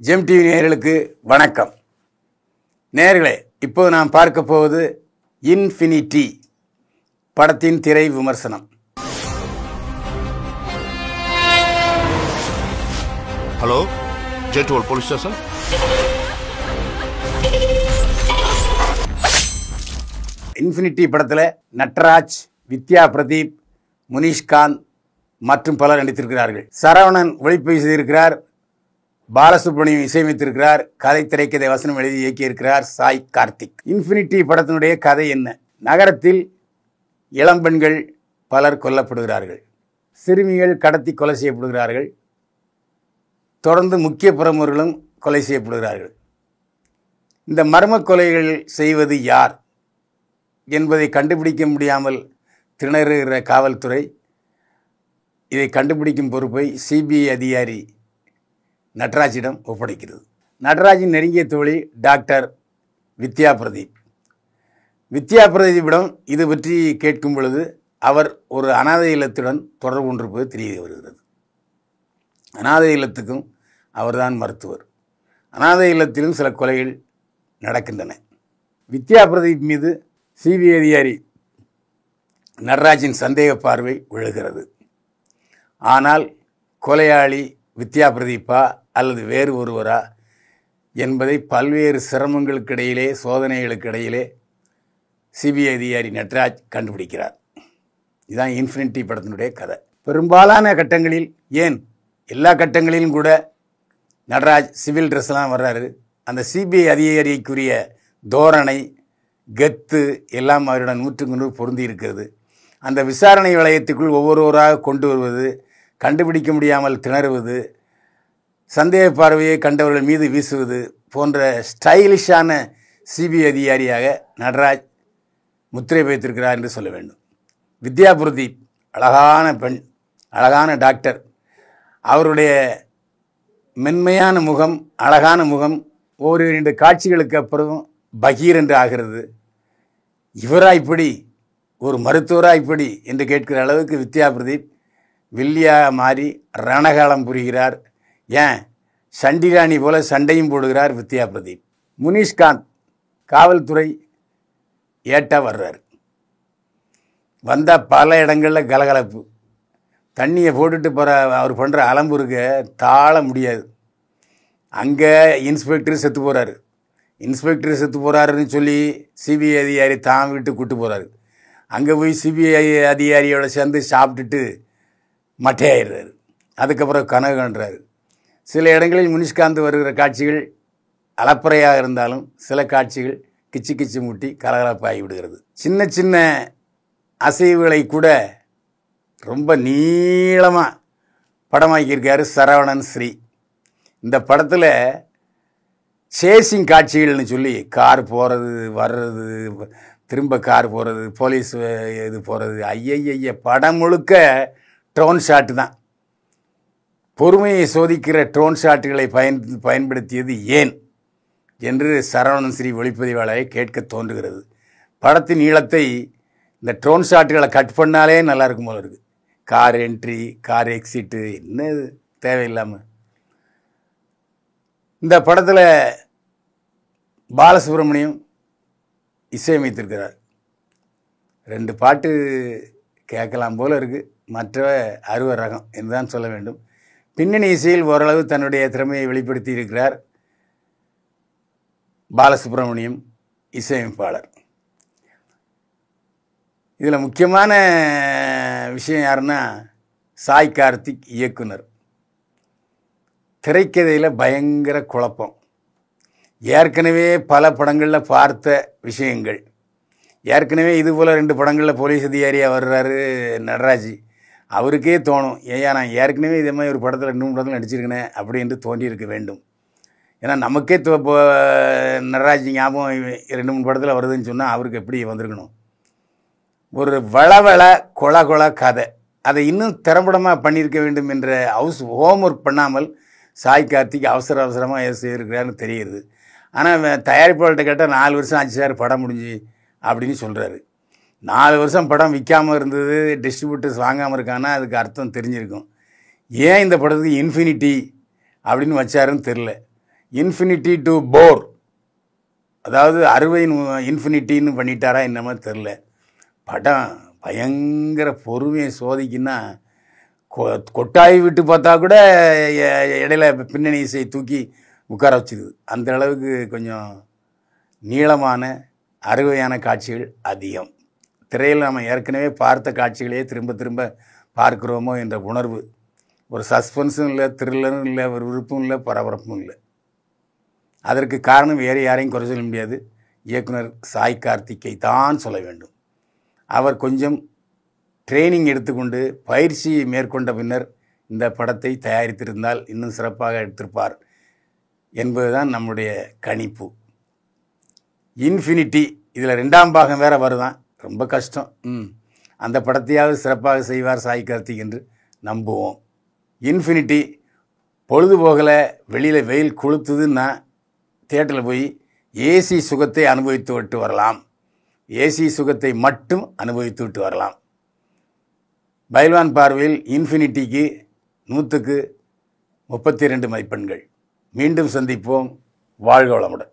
GeM TV நேயர்களுக்கு வணக்கம். நேயர்களே, இப்போது நாம் பார்க்க போவது இன்ஃபினிட்டி படத்தின் திரை விமர்சனம். ஹலோ, ஜெட்ரோல் போலீஸ் ஸ்டேஷன். இன்ஃபினிட்டி படத்தில் நட்ராஜ், வித்யா பிரதீப், முனிஷ்காந்த் மற்றும் பலர் நடித்திருக்கிறார்கள். சரவணன் ஒளிப்பதிவு செய்திருக்கிறார். பாலசுப்ரமணியம் இசையமைத்திருக்கிறார். கதை, திரைக்கதை, வசனம் எழுதி இயக்கியிருக்கிறார் சாய் கார்த்திக். இன்ஃபினிட்டி படத்தினுடைய கதை என்ன? நகரத்தில் இளம்பெண்கள் பலர் கொல்லப்படுகிறார்கள். சிறுமிகள் கடத்தி கொலை செய்யப்படுகிறார்கள். தொடர்ந்து முக்கிய பிரமுகர்களும் கொலை செய்யப்படுகிறார்கள். இந்த மர்ம கொலைகள் செய்வது யார் என்பதை கண்டுபிடிக்க முடியாமல் திணறுகிற காவல்துறை இதை கண்டுபிடிக்கும் பொறுப்பை சிபிஐ அதிகாரி நட்ராஜிடம் ஒப்படைக்கிறது. நட்ராஜின் நெருங்கிய தோழி டாக்டர் வித்யா பிரதீப். வித்யா பிரதீப்பிடம் இது பற்றி கேட்கும் பொழுது அவர் ஒரு அனாதை இல்லத்துடன் தொடர்பு கொண்டிருப்பது தெரிய வருகிறது. அனாதை இல்லத்துக்கும் அவர்தான் மருத்துவர். அனாதை இல்லத்திலும் சில கொலைகள் நடக்கின்றன. வித்யா பிரதீப் மீது சிபிஐ அதிகாரி நட்ராஜின் சந்தேக பார்வை விழுகிறது. ஆனால் கொலையாளி வித்யா பிரதீப்பா அல்லது வேறு ஒருவரா என்பதை பல்வேறு சிரமங்களுக்கிடையிலே, சோதனைகளுக்கு இடையிலே சிபிஐ அதிகாரி நட்ராஜ் கண்டுபிடிக்கிறார். இதுதான் இன்ஃபினிட்டி படத்தினுடைய கதை. பெரும்பாலான கட்டங்களில், ஏன் எல்லா கட்டங்களிலும் கூட நட்ராஜ் சிவில் ட்ரெஸ்லாம் வர்றாரு. அந்த சிபிஐ அதிகாரிக்குரிய தோரணை, கெத்து எல்லாம் அவருடன் 100% பொருந்தி இருக்கிறது. அந்த விசாரணை வளையத்துக்குள் ஒவ்வொருவராக கொண்டு வருவது, கண்டுபிடிக்க முடியாமல் திணறுவது, சந்தேக பார்வையை கண்டவர்கள் மீது வீசுவது போன்ற ஸ்டைலிஷான சிபிஐ அதிகாரியாக நட்ராஜ் முத்திரை வைத்திருக்கிறார் என்று சொல்ல வேண்டும். வித்யா பிரதீப் அழகான பெண், அழகான டாக்டர். அவருடைய மென்மையான முகம், அழகான முகம் ஒரு 2 காட்சிகளுக்கு அப்புறம் பகீர் என்று ஆகிறது. இவரா இப்படி, ஒரு மருத்துவரா இப்படி என்று கேட்கிற அளவுக்கு வித்யா பிரதீப் வில்லியாக மாறி ரணகாலம் புரிகிறார். ஏன், சண்டிராணி போல சண்டையும் போடுகிறார் வித்யா பிரதீப். முனிஷ்காந்த் காவல்துறை ஏட்டா வர்றார். வந்தால் பல இடங்களில் கலகலப்பு. தண்ணியை போட்டுட்டு போகிற அவர் பண்ணுற அலம்புருக்க தாழ முடியாது. அங்கே இன்ஸ்பெக்டர் செத்து போகிறாரு. இன்ஸ்பெக்டர் செத்து போகிறாருன்னு சொல்லி சிபிஐ அதிகாரி தான் வீட்டு கூட்டு போகிறாரு. அங்கே போய் சிபிஐ அதிகாரியோட சேர்ந்து சாப்பிட்டுட்டு மட்டையாயிடுறாரு. அதுக்கப்புறம் கனவு காண்றாரு. சில இடங்களில் முனிஷ்காந்த் வருகிற காட்சிகள் அலப்பறையாக இருந்தாலும் சில காட்சிகள் கிச்சு கிச்சு மூட்டி கலகலப்பாகி விடுகிறது. சின்ன சின்ன அசைவுகளை கூட ரொம்ப நீளமாக படமாக்கியிருக்காரு சரவணன் ஸ்ரீ. இந்த படத்தில் சேசிங் காட்சிகள்னு சொல்லி கார் போகிறது, வர்றது, திரும்ப கார் போகிறது, போலீஸ் இது போகிறது, ஐயைய படம் முழுக்க ட்ரோன் ஷாட்டு தான். பொறுமையை சோதிக்கிற ட்ரோன் ஷாட்டுகளை பயன்படுத்தியது ஏன் என்று சரவணன் ஸ்ரீ ஒளிப்பதிவாளரை கேட்க தோன்றுகிறது. படத்தின் நீளத்தை இந்த ட்ரோன் ஷாட்டுகளை கட் பண்ணாலே நல்லா இருக்கும் போல இருக்குது. கார் என்ட்ரி, கார் எக்ஸிட்டு, என்ன தேவையில்லாமல். இந்த படத்தில் பாலசுப்ரமணியம் இசையமைத்திருக்கிறார். 2 பாட்டு கேட்கலாம் போல இருக்குது. மற்ற அருவ ரகம் என்றுதான் சொல்ல வேண்டும். பின்னணி இசையில் ஓரளவு தன்னுடைய திறமையை வெளிப்படுத்தி இருக்கிறார் பாலசுப்ரமணியம் இசையமைப்பாளர். இதில் முக்கியமான விஷயம் யாருன்னா சாய் கார்த்திக் இயக்குனர். திரைக்கதையில் பயங்கர குழப்பம். ஏற்கனவே பல படங்களில் பார்த்த விஷயங்கள். ஏற்கனவே இதுபோல் 2 படங்களில் போலீஸ் அதிகாரியாக வர்றாரு நட்ராஜ். அவருக்கே தோணும், ஏயா நான் ஏற்கனவே இதே மாதிரி ஒரு படத்தில் 2 படத்தில் நடிச்சிருக்கேனே அப்படி என்று தோன்றியிருக்க வேண்டும். ஏன்னா நமக்கே நட்ராஜ் ஞாபகம் 2-3 படத்தில் வருதுன்னு சொன்னால் அவருக்கு எப்படி வந்திருக்கணும். ஒரு வளவள கொல கதை, அதை இன்னும் திறம்படமாக பண்ணியிருக்க வேண்டும் என்ற ஹோம்ஒர்க் பண்ணாமல் சாய் கார்த்திக் அவசரமாக செய்திருக்கிறாருன்னு தெரியுது. ஆனால் தயாரிப்பாளர்கிட்ட கேட்டால் 4 வருஷம் ஆச்சு சார் படம் முடிஞ்சு அப்படின்னு சொல்கிறாரு. 4 வருஷம் படம் விற்காமல் இருந்தது, டிஸ்ட்ரிபியூட்டர்ஸ் வாங்காமல் இருக்காங்கன்னா அதுக்கு அர்த்தம் தெரிஞ்சிருக்கும். ஏன் இந்த படத்துக்கு இன்ஃபினிட்டி அப்படின்னு வச்சாருன்னு தெரில. இன்ஃபினிட்டி டு போர், அதாவது அறுவையின் இன்ஃபினிட்டின்னு பண்ணிட்டாரா என்னமோ தெரில. படம் பயங்கர பொறுமையை சோதிக்குன்னா கொட்டாய் விட்டு பார்த்தா கூட இடையில பின்னணி இசை தூக்கி உட்கார வச்சுருது. அந்த அளவுக்கு கொஞ்சம் நீளமான அறுவையான காட்சிகள் அதிகம். திரையில் நம்ம ஏற்கனவே பார்த்த காட்சிகளையே திரும்ப திரும்ப பார்க்குறோமோ என்ற உணர்வு. ஒரு சஸ்பென்ஸும் இல்லை, த்ரில்லரும் இல்லை, ஒரு விருப்பம் இல்லை, பரபரப்பும் இல்லை. அதற்கு காரணம் வேறு யாரையும் குறை சொல்ல முடியாது, இயக்குனர் சாய் கார்த்திக்கை தான் சொல்ல வேண்டும். அவர் கொஞ்சம் ட்ரைனிங் எடுத்துக்கொண்டு பயிற்சி மேற்கொண்ட பின்னர் இந்த படத்தை தயாரித்திருந்தால் இன்னும் சிறப்பாக எடுத்திருப்பார் என்பதுதான் நம்முடைய கணிப்பு. இன்ஃபினிட்டி இதில் 2ஆம் பாகம் வேறு வருதான், ரொம்ப கஷ்டம். அந்த படத்தையாவது சிறப்பாக செய்வார் சாய் கார்த்திக் என்று நம்புவோம். இன்ஃபினிட்டி பொழுதுபோகலை, வெளியில் வெயில் கொளுத்துதுன்னா தியேட்டரில் போய் ஏசி சுகத்தை அனுபவித்து விட்டு வரலாம். ஏசி சுகத்தை மட்டும் அனுபவித்து விட்டு வரலாம். பைல்வான் பார்வையில் இன்ஃபினிட்டிக்கு 100க்கு 32 மதிப்பெண்கள். மீண்டும் சந்திப்போம். வாழ்க வளமுடன்.